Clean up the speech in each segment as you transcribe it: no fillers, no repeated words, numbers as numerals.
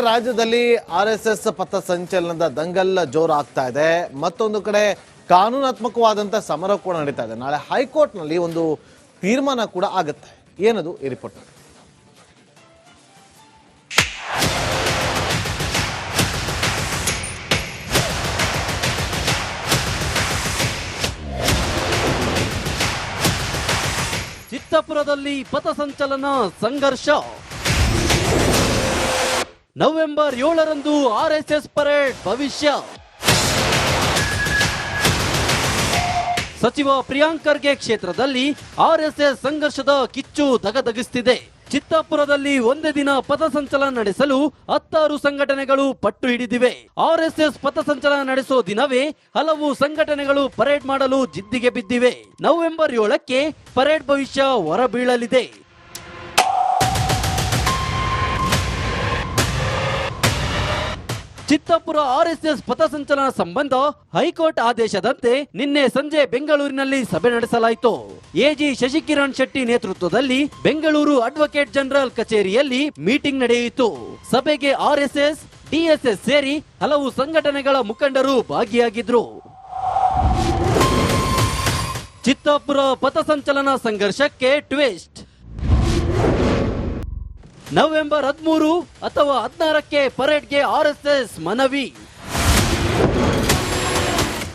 ರಾಜ್ಯದಲ್ಲಿ ಆರ್ಎಸ್ಎಸ್ ಪಥಸಂಚಲನದ ದಂಗಲ್ ಜೋರಾಗ್ತಾ ಇದೆ. ಮತ್ತೊಂದು ಕಡೆ ಕಾನೂನಾತ್ಮಕವಾದಂತ ಸಮರ ಕೂಡ ನಡೀತಾ ಇದೆ. ನಾಳೆ ಹೈಕೋರ್ಟ್ನಲ್ಲಿ ಒಂದು ತೀರ್ಮಾನ ಕೂಡ ಆಗುತ್ತೆ. ಏನದು ಈ ರಿಪೋರ್ಟ್. ಚಿತ್ತಾಪುರದಲ್ಲಿ ಪಥಸಂಚಲನ ಸಂಘರ್ಷ. ನವೆಂಬರ್ 7ರಂದು ಆರ್ಎಸ್ಎಸ್ ಪರೇಡ್ ಭವಿಷ್ಯ. ಸಚಿವ ಪ್ರಿಯಾಂಕ್ ಖರ್ಗೆ ಕ್ಷೇತ್ರದಲ್ಲಿ ಆರ್ಎಸ್ಎಸ್ ಸಂಘರ್ಷದ ಕಿಚ್ಚು ಧಗಧಗಿಸುತ್ತಿದೆ. ಚಿತ್ತಾಪುರದಲ್ಲಿ ಒಂದೇ ದಿನ ಪಥಸಂಚಲನ ನಡೆಸಲು 16 ಸಂಘಟನೆಗಳು ಪಟ್ಟು ಹಿಡಿದಿವೆ. ಆರ್ಎಸ್ಎಸ್ ಪಥಸಂಚಲನ ನಡೆಸೋ ದಿನವೇ ಹಲವು ಸಂಘಟನೆಗಳು ಪರೇಡ್ ಮಾಡಲು ಜಿದ್ದಿಗೆ ಬಿದ್ದಿವೆ. ನವೆಂಬರ್ 7ಕ್ಕೆ ಪರೇಡ್ ಭವಿಷ್ಯ ಹೊರಬೀಳಲಿದೆ. ಚಿತ್ತಾಪುರ ಆರ್ಎಸ್ಎಸ್ ಪಥಸಂಚಲನ ಸಂಬಂಧ ಹೈಕೋರ್ಟ್ ಆದೇಶದಂತೆ ನಿನ್ನೆ ಸಂಜೆ ಬೆಂಗಳೂರಿನಲ್ಲಿ ಸಭೆ ನಡೆಸಲಾಯಿತು. ಎಜಿ ಶಶಿಕಿರಣ್ ಶೆಟ್ಟಿ ನೇತೃತ್ವದಲ್ಲಿ ಬೆಂಗಳೂರು ಅಡ್ವೊಕೇಟ್ ಜನರಲ್ ಕಚೇರಿಯಲ್ಲಿ ಮೀಟಿಂಗ್ ನಡೆಯಿತು. ಸಭೆಗೆ ಆರ್ಎಸ್ಎಸ್, ಡಿಎಸ್ಎಸ್ ಸೇರಿ ಹಲವು ಸಂಘಟನೆಗಳ ಮುಖಂಡರು ಭಾಗಿಯಾಗಿದ್ರು. ಚಿತ್ತಾಪುರ ಪಥಸಂಚಲನ ಸಂಘರ್ಷಕ್ಕೆ ಟ್ವಿಸ್ಟ್. ನವೆಂಬರ್ 13 ಅಥವಾ 16ಕ್ಕೆ ಪರೇಡ್ಗೆ ಆರ್ಎಸ್ಎಸ್ ಮನವಿ.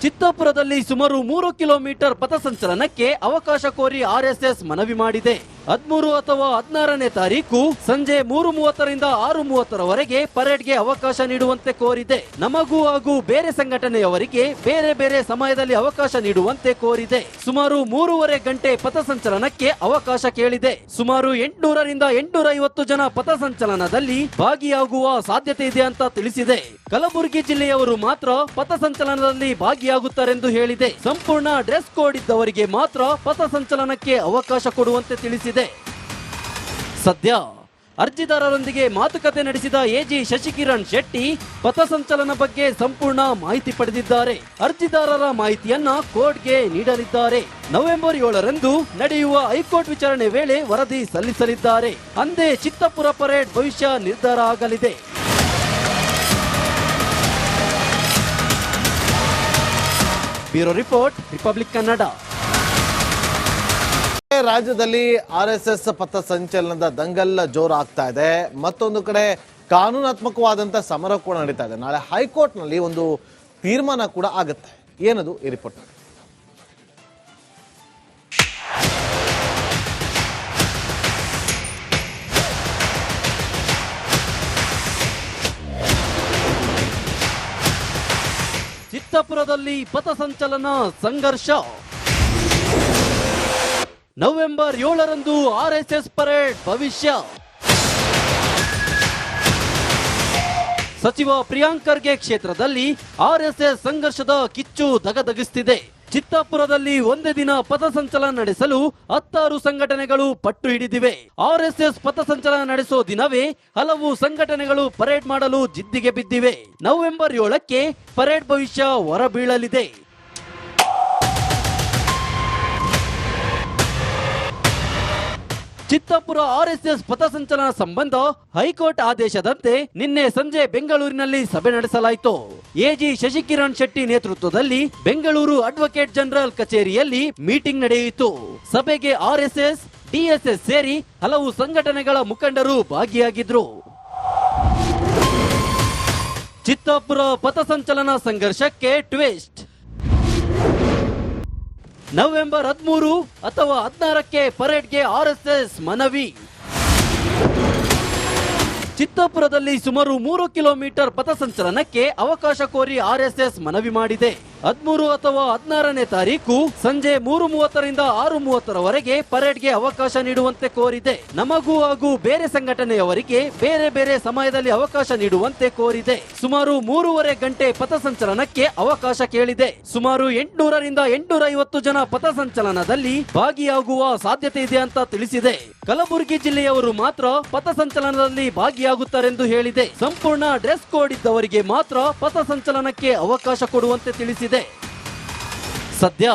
ಚಿತ್ತಾಪುರದಲ್ಲಿ ಸುಮಾರು 3 ಕಿಲೋಮೀಟರ್ ಪಥಸಂಚಲನಕ್ಕೆ ಅವಕಾಶ ಕೋರಿ ಆರ್ಎಸ್ಎಸ್ ಮನವಿ ಮಾಡಿದೆ. 13 ಅಥವಾ 16ನೇ ತಾರೀಕು ಸಂಜೆ 3:30ರಿಂದ 6:30ರವರೆಗೆ ಪರೇಡ್ಗೆ ಅವಕಾಶ ನೀಡುವಂತೆ ಕೋರಿದೆ. ನಮಗೂ ಹಾಗೂ ಬೇರೆ ಸಂಘಟನೆಯವರಿಗೆ ಬೇರೆ ಬೇರೆ ಸಮಯದಲ್ಲಿ ಅವಕಾಶ ನೀಡುವಂತೆ ಕೋರಿದೆ. ಸುಮಾರು 3.5 ಗಂಟೆ ಪಥಸಂಚಲನಕ್ಕೆ ಅವಕಾಶ ಕೇಳಿದೆ. ಸುಮಾರು 800ರಿಂದ 850 ಜನ ಪಥಸಂಚಲನದಲ್ಲಿ ಭಾಗಿಯಾಗುವ ಸಾಧ್ಯತೆ ಇದೆ ಅಂತ ತಿಳಿಸಿದೆ. ಕಲಬುರಗಿ ಜಿಲ್ಲೆಯವರು ಮಾತ್ರ ಪಥಸಂಚಲನದಲ್ಲಿ ಭಾಗಿಯಾಗುತ್ತಾರೆಂದು ಹೇಳಿದೆ. ಸಂಪೂರ್ಣ ಡ್ರೆಸ್ ಕೋಡ್ ಇದ್ದವರಿಗೆ ಮಾತ್ರ ಪಥಸಂಚಲನಕ್ಕೆ ಅವಕಾಶ ಕೊಡುವಂತೆ ತಿಳಿಸಿದೆ. ಸದ್ಯ ಅರ್ಜಿದಾರರೊಂದಿಗೆ ಮಾತುಕತೆ ನಡೆಸಿದ ಎಜಿ ಶಶಿಕಿರಣ್ ಶೆಟ್ಟಿ ಪಥಸಂಚಲನ ಬಗ್ಗೆ ಸಂಪೂರ್ಣ ಮಾಹಿತಿ ಪಡೆದಿದ್ದಾರೆ. ಅರ್ಜಿದಾರರ ಮಾಹಿತಿಯನ್ನ ಕೋರ್ಟ್ಗೆ ನೀಡಲಿದ್ದಾರೆ. ನವೆಂಬರ್ 7ರಂದು ನಡೆಯುವ ಹೈಕೋರ್ಟ್ ವಿಚಾರಣೆ ವೇಳೆ ವರದಿ ಸಲ್ಲಿಸಲಿದ್ದಾರೆ. ಅಂದೇ ಚಿತ್ತಾಪುರ ಪರೇಡ್ ಭವಿಷ್ಯ ನಿರ್ಧಾರ ಆಗಲಿದೆ. Bureau report, republic Kannada. ರಾಜ್ಯದಲ್ಲಿ ಆರ್ಎಸ್ಎಸ್ ಪಥಸಂಚಲನದ ದಂಗಲ್ ಜೋರಾಗ್ತಾ ಇದೆ. ಮತ್ತೊಂದು ಕಡೆ ಕಾನೂನಾತ್ಮಕವಾದಂತ ಸಮರ ಕೂಡ ನಡೀತಾ ಇದೆ. ನಾಳೆ ಹೈಕೋರ್ಟ್ನಲ್ಲಿ ಒಂದು ತೀರ್ಮಾನ ಕೂಡ ಆಗುತ್ತೆ. ಏನದು ಈ ರಿಪೋರ್ಟ್. ಚಿತ್ತಾಪುರದಲ್ಲಿ ಪಥಸಂಚಲನ ಸಂಘರ್ಷ. ನವೆಂಬರ್ 7ರಂದು ಆರ್ಎಸ್ಎಸ್ ಪರೇಡ್ ಭವಿಷ್ಯ. ಸಚಿವ ಪ್ರಿಯಾಂಕ್ ಖರ್ಗೆ ಕ್ಷೇತ್ರದಲ್ಲಿ ಆರ್ಎಸ್ಎಸ್ ಸಂಘರ್ಷದ ಕಿಚ್ಚು ಧಗಧಗಿಸುತ್ತಿದೆ. ಚಿತ್ತಾಪುರದಲ್ಲಿ ಒಂದೇ ದಿನ ಪಥಸಂಚಲನ ನಡೆಸಲು 16 ಸಂಘಟನೆಗಳು ಪಟ್ಟು ಹಿಡಿದಿವೆ. ಆರ್ಎಸ್ಎಸ್ ಪಥಸಂಚಲನ ನಡೆಸೋ ದಿನವೇ ಹಲವು ಸಂಘಟನೆಗಳು ಪರೇಡ್ ಮಾಡಲು ಜಿದ್ದಿಗೆ ಬಿದ್ದಿವೆ. ನವೆಂಬರ್ 7ಕ್ಕೆ ಪರೇಡ್ ಭವಿಷ್ಯ ಹೊರಬೀಳಲಿದೆ. ಚಿತ್ತಾಪುರ ಆರ್ಎಸ್ಎಸ್ ಪಥಸಂಚಲನ ಸಂಬಂಧ ಹೈಕೋರ್ಟ್ ಆದೇಶದಂತೆ ನಿನ್ನೆ ಸಂಜೆ ಬೆಂಗಳೂರಿನಲ್ಲಿ ಸಭೆ ನಡೆಸಲಾಯಿತು. ಎಜಿ ಶಶಿಕಿರಣ್ ಶೆಟ್ಟಿ ನೇತೃತ್ವದಲ್ಲಿ ಬೆಂಗಳೂರು ಅಡ್ವೊಕೇಟ್ ಜನರಲ್ ಕಚೇರಿಯಲ್ಲಿ ಮೀಟಿಂಗ್ ನಡೆಯಿತು. ಸಭೆಗೆ ಆರ್ಎಸ್ಎಸ್, ಡಿಎಸ್ಎಸ್ ಸೇರಿ ಹಲವು ಸಂಘಟನೆಗಳ ಮುಖಂಡರು ಭಾಗಿಯಾಗಿದ್ರು. ಚಿತ್ತಾಪುರ ಪಥಸಂಚಲನ ಸಂಘರ್ಷಕ್ಕೆ ಟ್ವಿಸ್ಟ್. ನವೆಂಬರ್ 13 ಅಥವಾ 16ಕ್ಕೆ ಪರೇಡ್ಗೆ ಆರ್ಎಸ್ಎಸ್ ಮನವಿ. ಚಿತ್ತಾಪುರದಲ್ಲಿ ಸುಮಾರು 3 ಕಿಲೋಮೀಟರ್ ಪಥಸಂಚಲನಕ್ಕೆ ಅವಕಾಶ ಕೋರಿ ಆರ್ಎಸ್ಎಸ್ ಮನವಿ ಮಾಡಿದೆ. 13 ಅಥವಾ 16ನೇ ತಾರೀಕು ಸಂಜೆ 3:30ರಿಂದ 6:30ರವರೆಗೆ ಪರೇಡ್ಗೆ ಅವಕಾಶ ನೀಡುವಂತೆ ಕೋರಿದೆ. ನಮಗೂ ಹಾಗೂ ಬೇರೆ ಸಂಘಟನೆಯವರಿಗೆ ಬೇರೆ ಬೇರೆ ಸಮಯದಲ್ಲಿ ಅವಕಾಶ ನೀಡುವಂತೆ ಕೋರಿದೆ. ಸುಮಾರು 3.5 ಗಂಟೆ ಪಥಸಂಚಲನಕ್ಕೆ ಅವಕಾಶ ಕೇಳಿದೆ. ಸುಮಾರು 800ರಿಂದ 850 ಜನ ಪಥಸಂಚಲನದಲ್ಲಿ ಭಾಗಿಯಾಗುವ ಸಾಧ್ಯತೆ ಇದೆ ಅಂತ ತಿಳಿಸಿದೆ. ಕಲಬುರಗಿ ಜಿಲ್ಲೆಯವರು ಮಾತ್ರ ಪಥಸಂಚಲನದಲ್ಲಿ ಭಾಗಿಯಾಗುತ್ತಾರೆಂದು ಹೇಳಿದೆ. ಸಂಪೂರ್ಣ ಡ್ರೆಸ್ ಕೋಡ್ ಇದ್ದವರಿಗೆ ಮಾತ್ರ ಪಥಸಂಚಲನಕ್ಕೆ ಅವಕಾಶ ಕೊಡುವಂತೆ ತಿಳಿಸಿದೆ. ಸದ್ಯ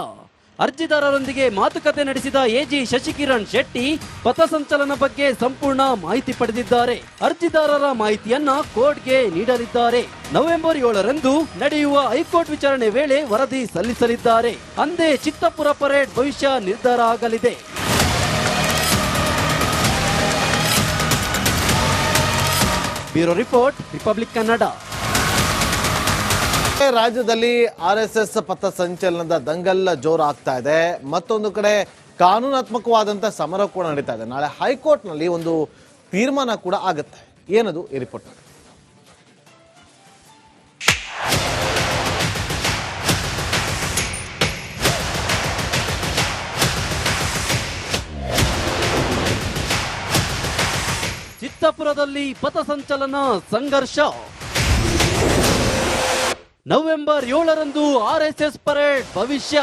ಅರ್ಜಿದಾರರೊಂದಿಗೆ ಮಾತುಕತೆ ನಡೆಸಿದ ಎಜಿ ಶಶಿಕಿರಣ್ ಶೆಟ್ಟಿ ಪಥಸಂಚಲನ ಬಗ್ಗೆ ಸಂಪೂರ್ಣ ಮಾಹಿತಿ ಪಡೆದಿದ್ದಾರೆ. ಅರ್ಜಿದಾರರ ಮಾಹಿತಿಯನ್ನ ಕೋರ್ಟ್ಗೆ ನೀಡಲಿದ್ದಾರೆ. ನವೆಂಬರ್ 7ರಂದು ನಡೆಯುವ ಹೈಕೋರ್ಟ್ ವಿಚಾರಣೆ ವೇಳೆ ವರದಿ ಸಲ್ಲಿಸಲಿದ್ದಾರೆ. ಅಂದೇ ಚಿತ್ತಾಪುರ ಪರೇಡ್ ಭವಿಷ್ಯ ನಿರ್ಧಾರ ಆಗಲಿದೆ. Bureau report, republic Kannada. ರಾಜ್ಯದಲ್ಲಿ ಆರ್ಎಸ್ಎಸ್ ಪಥ ಸಂಚಲನದ ದಂಗಲ್ ಜೋರಾಗ್ತಾ ಇದೆ. ಮತ್ತೊಂದು ಕಡೆ ಕಾನೂನಾತ್ಮಕವಾದಂತ ಸಮರ ಕೂಡ ನಡೀತಾ ಇದೆ. ನಾಳೆ ಹೈಕೋರ್ಟ್ ನಲ್ಲಿ ಒಂದು ತೀರ್ಮಾನ ಕೂಡ ಆಗುತ್ತೆ. ಏನದು ಈ ರಿಪೋರ್ಟ್. ಚಿತ್ತಾಪುರದಲ್ಲಿ ಪಥಸಂಚಲನ ಸಂಘರ್ಷ. ನವೆಂಬರ್ 7ರಂದು ಆರ್ಎಸ್ಎಸ್ ಪರೇಡ್ ಭವಿಷ್ಯ.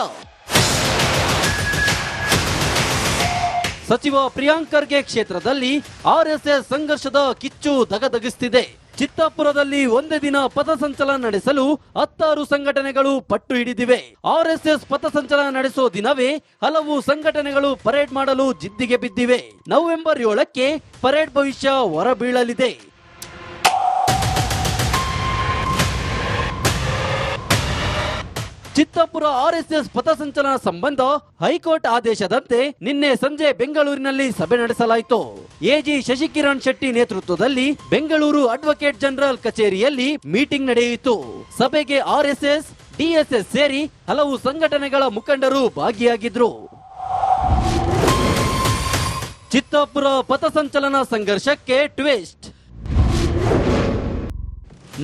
ಸಚಿವ ಪ್ರಿಯಾಂಕ್ ಖರ್ಗೆ ಕ್ಷೇತ್ರದಲ್ಲಿ ಆರ್ಎಸ್ಎಸ್ ಸಂಘರ್ಷದ ಕಿಚ್ಚು ದಗದಗಿಸುತ್ತಿದೆ. ಚಿತ್ತಾಪುರದಲ್ಲಿ ಒಂದೇ ದಿನ ಪಥಸಂಚಲನ ನಡೆಸಲು 16 ಸಂಘಟನೆಗಳು ಪಟ್ಟು ಹಿಡಿದಿವೆ. ಆರ್ಎಸ್ಎಸ್ ಪಥಸಂಚಲನ ನಡೆಸೋ ದಿನವೇ ಹಲವು ಸಂಘಟನೆಗಳು ಪರೇಡ್ ಮಾಡಲು ಜಿದ್ದಿಗೆ ಬಿದ್ದಿವೆ. ನವೆಂಬರ್ 7ಕ್ಕೆ ಪರೇಡ್ ಭವಿಷ್ಯ ಹೊರಬೀಳಲಿದೆ. ಚಿತ್ತಾಪುರ ಆರ್ಎಸ್ಎಸ್ ಪಥಸಂಚಲನ ಸಂಬಂಧ ಹೈಕೋರ್ಟ್ ಆದೇಶದಂತೆ ನಿನ್ನೆ ಸಂಜೆ ಬೆಂಗಳೂರಿನಲ್ಲಿ ಸಭೆ ನಡೆಸಲಾಯಿತು. ಎಜಿ ಶಶಿಕಿರಣ್ ಶೆಟ್ಟಿ ನೇತೃತ್ವದಲ್ಲಿ ಬೆಂಗಳೂರು ಅಡ್ವೊಕೇಟ್ ಜನರಲ್ ಕಚೇರಿಯಲ್ಲಿ ಮೀಟಿಂಗ್ ನಡೆಯಿತು. ಸಭೆಗೆ ಆರ್ಎಸ್ಎಸ್, ಡಿಎಸ್ಎಸ್ ಸೇರಿ ಹಲವು ಸಂಘಟನೆಗಳ ಮುಖಂಡರು ಭಾಗಿಯಾಗಿದ್ರು. ಚಿತ್ತಾಪುರ ಪಥಸಂಚಲನ ಸಂಘರ್ಷಕ್ಕೆ ಟ್ವಿಸ್ಟ್.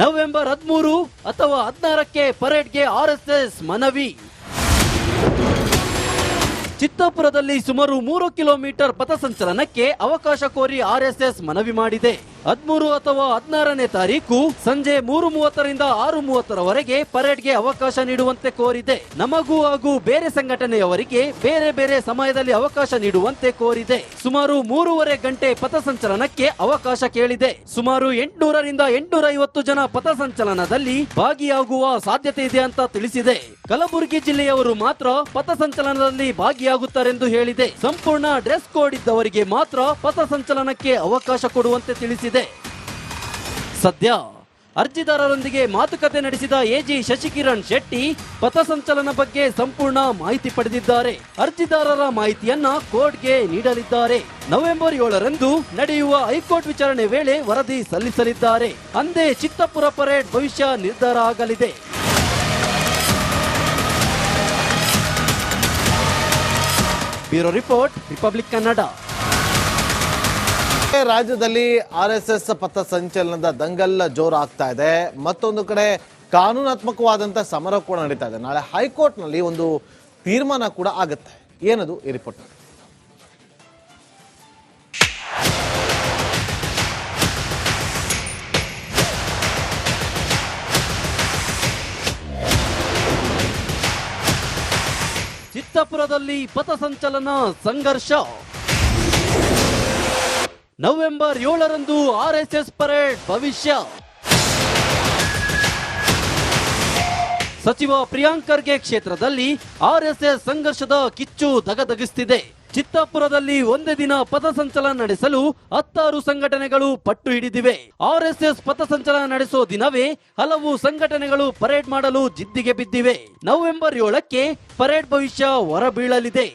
ನವೆಂಬರ್ 13 ಅಥವಾ 16ಕ್ಕೆ ಪರೇಡ್ಗೆ ಆರ್ಎಸ್ಎಸ್ ಮನವಿ. ಚಿತ್ತಾಪುರದಲ್ಲಿ ಸುಮಾರು 3 ಕಿಲೋಮೀಟರ್ ಪಥಸಂಚಲನಕ್ಕೆ ಅವಕಾಶ ಕೋರಿ ಆರ್ಎಸ್ಎಸ್ ಮನವಿ ಮಾಡಿದೆ. 13 ಅಥವಾ 16ನೇ ತಾರೀಕು ಸಂಜೆ 3:30ರಿಂದ 6:30ರವರೆಗೆ ಪರೇಡ್ಗೆ ಅವಕಾಶ ನೀಡುವಂತೆ ಕೋರಿದೆ. ನಮಗೂ ಹಾಗೂ ಬೇರೆ ಸಂಘಟನೆಯವರಿಗೆ ಬೇರೆ ಬೇರೆ ಸಮಯದಲ್ಲಿ ಅವಕಾಶ ನೀಡುವಂತೆ ಕೋರಿದೆ. ಸುಮಾರು 3.5 ಗಂಟೆ ಪಥಸಂಚಲನಕ್ಕೆ ಅವಕಾಶ ಕೇಳಿದೆ. ಸುಮಾರು 800ರಿಂದ 850 ಜನ ಪಥಸಂಚಲನದಲ್ಲಿ ಭಾಗಿಯಾಗುವ ಸಾಧ್ಯತೆ ಇದೆ ಅಂತ ತಿಳಿಸಿದೆ. ಕಲಬುರಗಿ ಜಿಲ್ಲೆಯವರು ಮಾತ್ರ ಪಥಸಂಚಲನದಲ್ಲಿ ಭಾಗಿಯಾಗುತ್ತಾರೆಂದು ಹೇಳಿದೆ. ಸಂಪೂರ್ಣ ಡ್ರೆಸ್ ಕೋಡ್ ಇದ್ದವರಿಗೆ ಮಾತ್ರ ಪಥಸಂಚಲನಕ್ಕೆ ಅವಕಾಶ ಕೊಡುವಂತೆ ತಿಳಿಸಿದೆ. ಸದ್ಯ ಅರ್ಜಿದಾರರೊಂದಿಗೆ ಮಾತುಕತೆ ನಡೆಸಿದ ಎಜಿ ಶಶಿಕಿರಣ್ ಶೆಟ್ಟಿ ಪಥಸಂಚಲನ ಬಗ್ಗೆ ಸಂಪೂರ್ಣ ಮಾಹಿತಿ ಪಡೆದಿದ್ದಾರೆ. ಅರ್ಜಿದಾರರ ಮಾಹಿತಿಯನ್ನ ಕೋರ್ಟ್ಗೆ ನೀಡಲಿದ್ದಾರೆ. ನವೆಂಬರ್ 7ರಂದು ನಡೆಯುವ ಹೈಕೋರ್ಟ್ ವಿಚಾರಣೆ ವೇಳೆ ವರದಿ ಸಲ್ಲಿಸಲಿದ್ದಾರೆ. ಅಂದೇ ಚಿತ್ತಾಪುರ ಪರೇಡ್ ಭವಿಷ್ಯ ನಿರ್ಧಾರ ಆಗಲಿದೆ. Bureau report, republic Kannada. ರಾಜ್ಯದಲ್ಲಿ ಆರ್ಎಸ್ಎಸ್ ಪಥ ಸಂಚಲನದ ದಂಗಲ್ ಜೋರಾಗ್ತಾ ಇದೆ. ಮತ್ತೊಂದು ಕಡೆ ಕಾನೂನಾತ್ಮಕವಾದಂತ ಸಮರ ಕೂಡ ನಡೀತಾ ಇದೆ. ನಾಳೆ ಹೈಕೋರ್ಟ್ ನಲ್ಲಿ ಒಂದು ತೀರ್ಮಾನ ಕೂಡ ಆಗುತ್ತೆ. ಏನದು ಈ ರಿಪೋರ್ಟ್. ಚಿತ್ತಾಪುರದಲ್ಲಿ ಪಥಸಂಚಲನ ಸಂಘರ್ಷ. ನವೆಂಬರ್ 7ರಂದು ಆರ್ಎಸ್ಎಸ್ ಪರೇಡ್ ಭವಿಷ್ಯ. ಸಚಿವ ಪ್ರಿಯಾಂಕ್ ಖರ್ಗೆ ಕ್ಷೇತ್ರದಲ್ಲಿ ಆರ್ಎಸ್ಎಸ್ ಸಂಘರ್ಷದ ಕಿಚ್ಚು ದಗದಗಿಸುತ್ತಿದೆ. ಚಿತ್ತಾಪುರದಲ್ಲಿ ಒಂದೇ ದಿನ ಪಥಸಂಚಲನ ನಡೆಸಲು 16 ಸಂಘಟನೆಗಳು ಪಟ್ಟು ಹಿಡಿದಿವೆ. ಆರ್ಎಸ್ಎಸ್ ಪಥಸಂಚಲನ ನಡೆಸೋ ದಿನವೇ ಹಲವು ಸಂಘಟನೆಗಳು ಪರೇಡ್ ಮಾಡಲು ಜಿದ್ದಿಗೆ ಬಿದ್ದಿವೆ. ನವೆಂಬರ್ 7ಕ್ಕೆ ಪರೇಡ್ ಭವಿಷ್ಯ ಹೊರಬೀಳಲಿದೆ.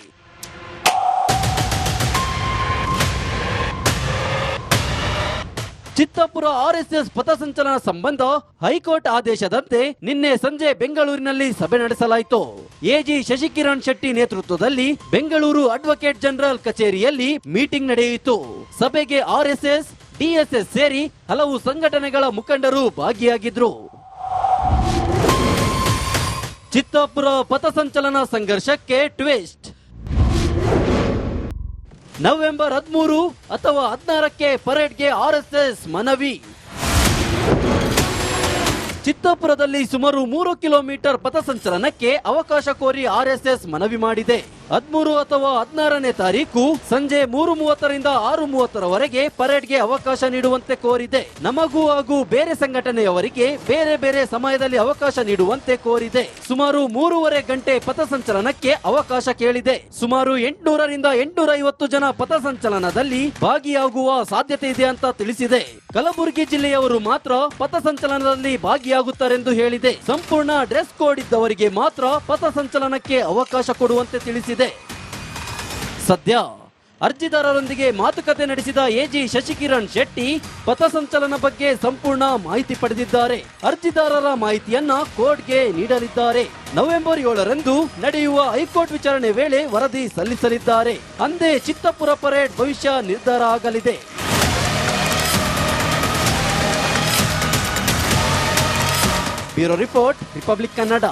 ಚಿತ್ತಾಪುರ ಆರ್ಎಸ್ಎಸ್ ಪಥಸಂಚಲನ ಸಂಬಂಧ ಹೈಕೋರ್ಟ್ ಆದೇಶದಂತೆ ನಿನ್ನೆ ಸಂಜೆ ಬೆಂಗಳೂರಿನಲ್ಲಿ ಸಭೆ ನಡೆಸಲಾಯಿತು. ಎಜಿ ಶಶಿಕಿರಣ್ ಶೆಟ್ಟಿ ನೇತೃತ್ವದಲ್ಲಿ ಬೆಂಗಳೂರು ಅಡ್ವೊಕೇಟ್ ಜನರಲ್ ಕಚೇರಿಯಲ್ಲಿ ಮೀಟಿಂಗ್ ನಡೆಯಿತು. ಸಭೆಗೆ ಆರ್ಎಸ್ಎಸ್, ಡಿಎಸ್ಎಸ್ ಸೇರಿ ಹಲವು ಸಂಘಟನೆಗಳ ಮುಖಂಡರು ಭಾಗಿಯಾಗಿದ್ರು. ಚಿತ್ತಾಪುರ ಪಥಸಂಚಲನ ಸಂಘರ್ಷಕ್ಕೆ ಟ್ವಿಸ್ಟ್. ನವೆಂಬರ್ 13 ಅಥವಾ 16ಕ್ಕೆ ಪರೇಡ್ಗೆ ಆರ್ಎಸ್ಎಸ್ ಮನವಿ. ಚಿತ್ತಾಪುರದಲ್ಲಿ ಸುಮಾರು 3 ಕಿಲೋಮೀಟರ್ ಪಥಸಂಚಲನಕ್ಕೆ ಅವಕಾಶ ಕೋರಿ ಆರ್ಎಸ್ಎಸ್ ಮನವಿ ಮಾಡಿದೆ. 13 ಅಥವಾ 16ನೇ ತಾರೀಕು ಸಂಜೆ 3:30ರಿಂದ 6:30ರವರೆಗೆ ಪರೇಡ್ಗೆ ಅವಕಾಶ ನೀಡುವಂತೆ ಕೋರಿದೆ. ನಮಗೂ ಹಾಗೂ ಬೇರೆ ಸಂಘಟನೆಯವರಿಗೆ ಬೇರೆ ಬೇರೆ ಸಮಯದಲ್ಲಿ ಅವಕಾಶ ನೀಡುವಂತೆ ಕೋರಿದೆ. ಸುಮಾರು 3.5 ಗಂಟೆ ಪಥಸಂಚಲನಕ್ಕೆ ಅವಕಾಶ ಕೇಳಿದೆ. ಸುಮಾರು 800ರಿಂದ 850 ಜನ ಪಥಸಂಚಲನದಲ್ಲಿ ಭಾಗಿಯಾಗುವ ಸಾಧ್ಯತೆ ಇದೆ ಅಂತ ತಿಳಿಸಿದೆ. ಕಲಬುರಗಿ ಜಿಲ್ಲೆಯವರು ಮಾತ್ರ ಪಥಸಂಚಲನದಲ್ಲಿ ಭಾಗಿಯಾಗುತ್ತಾರೆಂದು ಹೇಳಿದೆ. ಸಂಪೂರ್ಣ ಡ್ರೆಸ್ ಕೋಡ್ ಇದ್ದವರಿಗೆ ಮಾತ್ರ ಪಥಸಂಚಲನಕ್ಕೆ ಅವಕಾಶ ಕೊಡುವಂತೆ ತಿಳಿಸಿದೆ. ಸದ್ಯ ಅರ್ಜಿದಾರರೊಂದಿಗೆ ಮಾತುಕತೆ ನಡೆಸಿದ ಎಜಿ ಶಶಿಕಿರಣ್ ಶೆಟ್ಟಿ ಪಥಸಂಚಲನ ಬಗ್ಗೆ ಸಂಪೂರ್ಣ ಮಾಹಿತಿ ಪಡೆದಿದ್ದಾರೆ. ಅರ್ಜಿದಾರರ ಮಾಹಿತಿಯನ್ನ ಕೋರ್ಟ್ಗೆ ನೀಡಲಿದ್ದಾರೆ. ನವೆಂಬರ್ 7ರಂದು ನಡೆಯುವ ಹೈಕೋರ್ಟ್ ವಿಚಾರಣೆ ವೇಳೆ ವರದಿ ಸಲ್ಲಿಸಲಿದ್ದಾರೆ. ಅಂದೇ ಚಿತ್ತಪುರ ಪರೇಡ್ ಭವಿಷ್ಯ ನಿರ್ಧಾರ ಆಗಲಿದೆ. Bureau report, republic Kannada.